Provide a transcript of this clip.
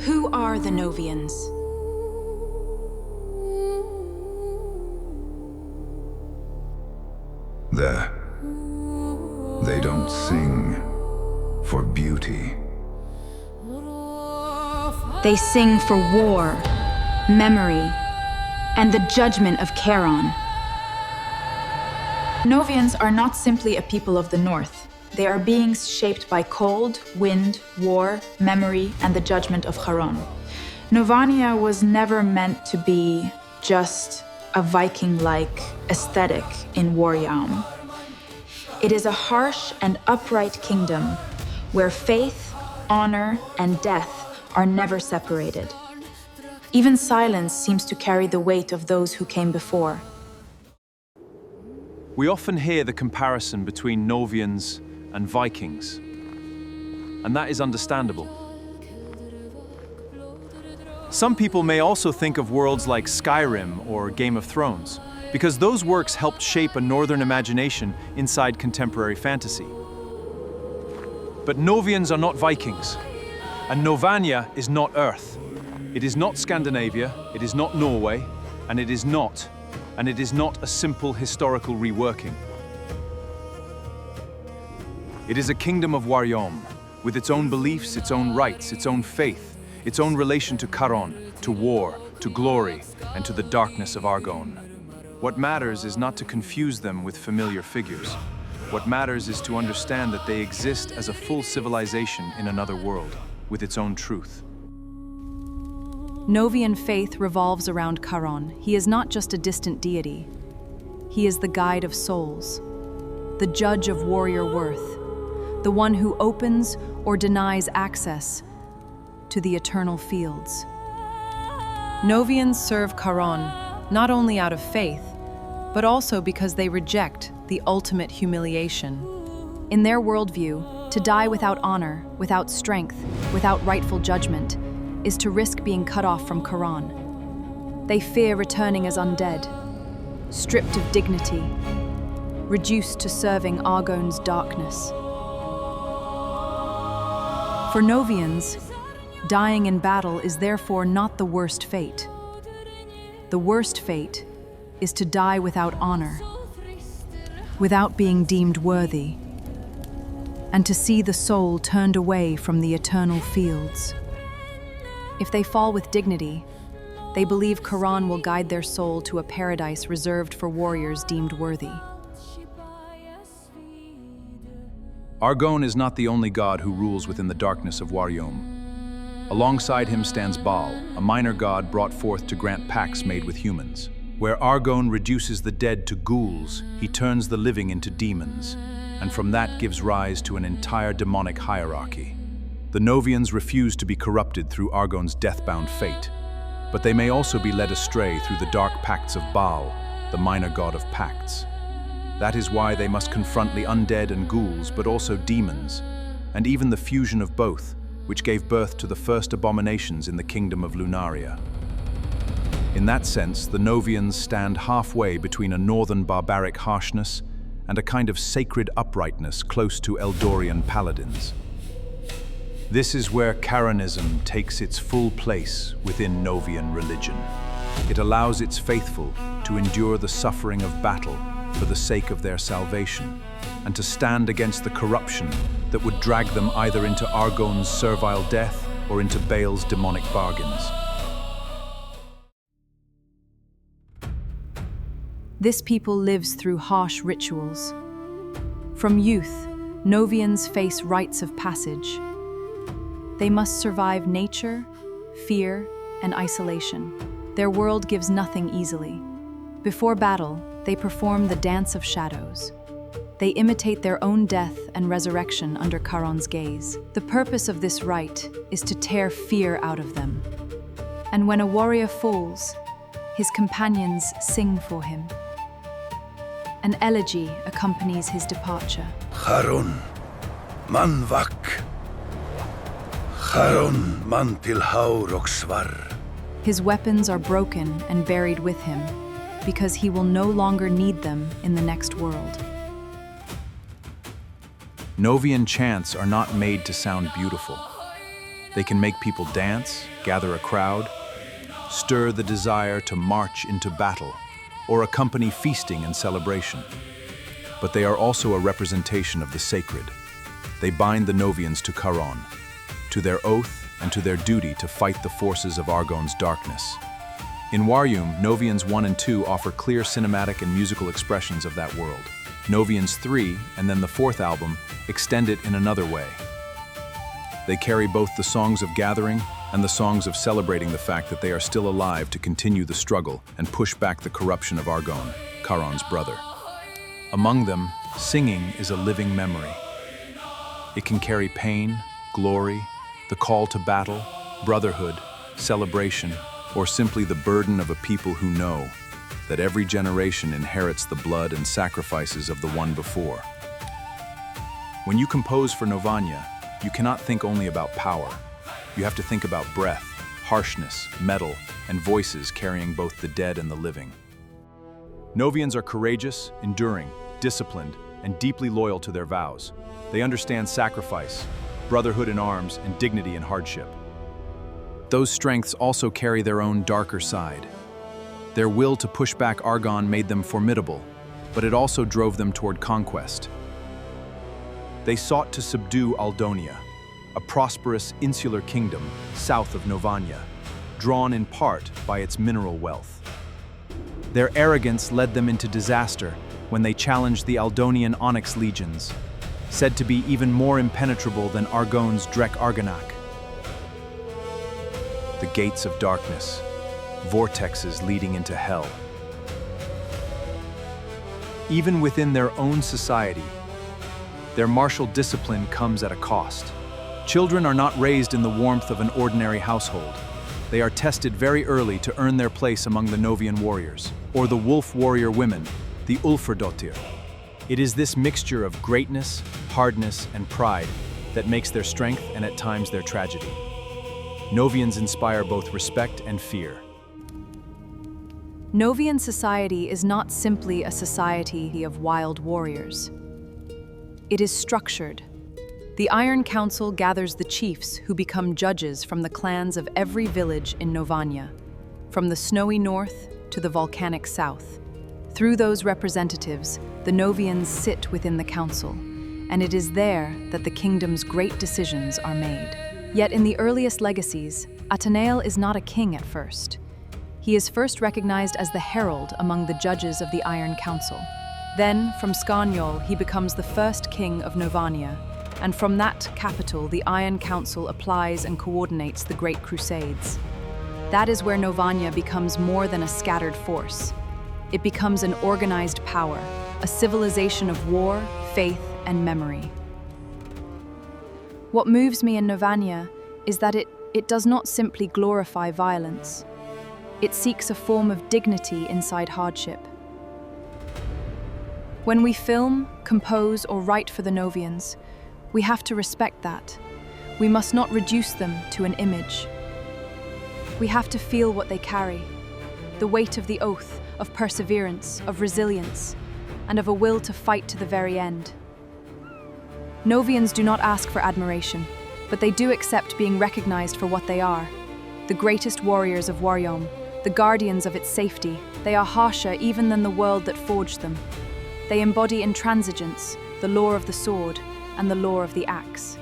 Who are the Novians? They don't sing for beauty. They sing for war, memory, and the judgment of Kharon. Novians are not simply a people of the north. They are beings shaped by cold, wind, war, memory, and the judgment of Kharon. Novania was never meant to be just a Viking-like aesthetic in Waryaume. It is a harsh and upright kingdom where faith, honor, and death are never separated. Even silence seems to carry the weight of those who came before. We often hear the comparison between Novians and Vikings, and that is understandable. Some people may also think of worlds like Skyrim or Game of Thrones, because those works helped shape a northern imagination inside contemporary fantasy. But Novians are not Vikings, and Novania is not Earth. It is not Scandinavia, it is not Norway, and it is not a simple historical reworking. It is a kingdom of Waryaume, with its own beliefs, its own rites, its own faith, its own relation to Kharon, to war, to glory, and to the darkness of Argon. What matters is not to confuse them with familiar figures. What matters is to understand that they exist as a full civilization in another world, with its own truth. Novian faith revolves around Kharon. He is not just a distant deity. He is the guide of souls, the judge of warrior worth, the one who opens or denies access to the eternal fields. Novians serve Kharon not only out of faith, but also because they reject the ultimate humiliation. In their worldview, to die without honor, without strength, without rightful judgment, is to risk being cut off from Kharon. They fear returning as undead, stripped of dignity, reduced to serving Argon's darkness. For Novians, dying in battle is therefore not the worst fate. The worst fate is to die without honor, without being deemed worthy, and to see the soul turned away from the eternal fields. If they fall with dignity, they believe Kharon will guide their soul to a paradise reserved for warriors deemed worthy. Argon is not the only god who rules within the darkness of Waryaume. Alongside him stands Baal, a minor god brought forth to grant pacts made with humans. Where Argon reduces the dead to ghouls, he turns the living into demons, and from that gives rise to an entire demonic hierarchy. The Novians refuse to be corrupted through Argon's death-bound fate, but they may also be led astray through the dark pacts of Baal, the minor god of pacts. That is why they must confront the undead and ghouls, but also demons, and even the fusion of both, which gave birth to the first abominations in the kingdom of Lunaria. In that sense, the Novians stand halfway between a northern barbaric harshness and a kind of sacred uprightness close to Eldorian paladins. This is where Kharonism takes its full place within Novian religion. It allows its faithful to endure the suffering of battle for the sake of their salvation, and to stand against the corruption that would drag them either into Argon's servile death or into Baal's demonic bargains. This people lives through harsh rituals. From youth, Novians face rites of passage. They must survive nature, fear, and isolation. Their world gives nothing easily. Before battle, they perform the dance of shadows. They imitate their own death and resurrection under Kharon's gaze. The purpose of this rite is to tear fear out of them. And when a warrior falls, his companions sing for him. An elegy accompanies his departure. Kharon, man vak. Kharon, man til haur og svar. His weapons are broken and buried with him, because he will no longer need them in the next world. Novian chants are not made to sound beautiful. They can make people dance, gather a crowd, stir the desire to march into battle, or accompany feasting and celebration. But they are also a representation of the sacred. They bind the Novians to Kharon, to their oath and to their duty to fight the forces of Argon's darkness. In Waryaume, Novians 1 and 2 offer clear cinematic and musical expressions of that world. Novians 3, and then the fourth album, extend it in another way. They carry both the songs of gathering and the songs of celebrating the fact that they are still alive to continue the struggle and push back the corruption of Argon, Kharon's brother. Among them, singing is a living memory. It can carry pain, glory, the call to battle, brotherhood, celebration, or simply the burden of a people who know that every generation inherits the blood and sacrifices of the one before. When you compose for Novania, you cannot think only about power. You have to think about breath, harshness, metal, and voices carrying both the dead and the living. Novians are courageous, enduring, disciplined, and deeply loyal to their vows. They understand sacrifice, brotherhood in arms, and dignity in hardship. Those strengths also carry their own darker side. Their will to push back Argon made them formidable, but it also drove them toward conquest. They sought to subdue Aldonia, a prosperous insular kingdom south of Novania, drawn in part by its mineral wealth. Their arrogance led them into disaster when they challenged the Aldonian onyx legions, said to be even more impenetrable than Argon's Drek Argonac. The gates of darkness, vortexes leading into hell. Even within their own society, their martial discipline comes at a cost. Children are not raised in the warmth of an ordinary household. They are tested very early to earn their place among the Novian warriors, or the wolf warrior women, the Ulfrdottir. It is this mixture of greatness, hardness, and pride that makes their strength and at times their tragedy. Novians inspire both respect and fear. Novian society is not simply a society of wild warriors. It is structured. The Iron Council gathers the chiefs who become judges from the clans of every village in Novania, from the snowy north to the volcanic south. Through those representatives, the Novians sit within the council, and it is there that the kingdom's great decisions are made. Yet in the earliest legacies, Atanael is not a king at first. He is first recognized as the herald among the judges of the Iron Council. Then, from Skarnjol, he becomes the first king of Novania, and from that capital, the Iron Council applies and coordinates the Great Crusades. That is where Novania becomes more than a scattered force. It becomes an organized power, a civilization of war, faith, and memory. What moves me in Novania is that it does not simply glorify violence. It seeks a form of dignity inside hardship. When we film, compose, or write for the Novians, we have to respect that. We must not reduce them to an image. We have to feel what they carry, the weight of the oath, of perseverance, of resilience, and of a will to fight to the very end. Novians do not ask for admiration, but they do accept being recognized for what they are. The greatest warriors of Waryaume, the guardians of its safety. They are harsher even than the world that forged them. They embody intransigence, the law of the sword, and the law of the axe.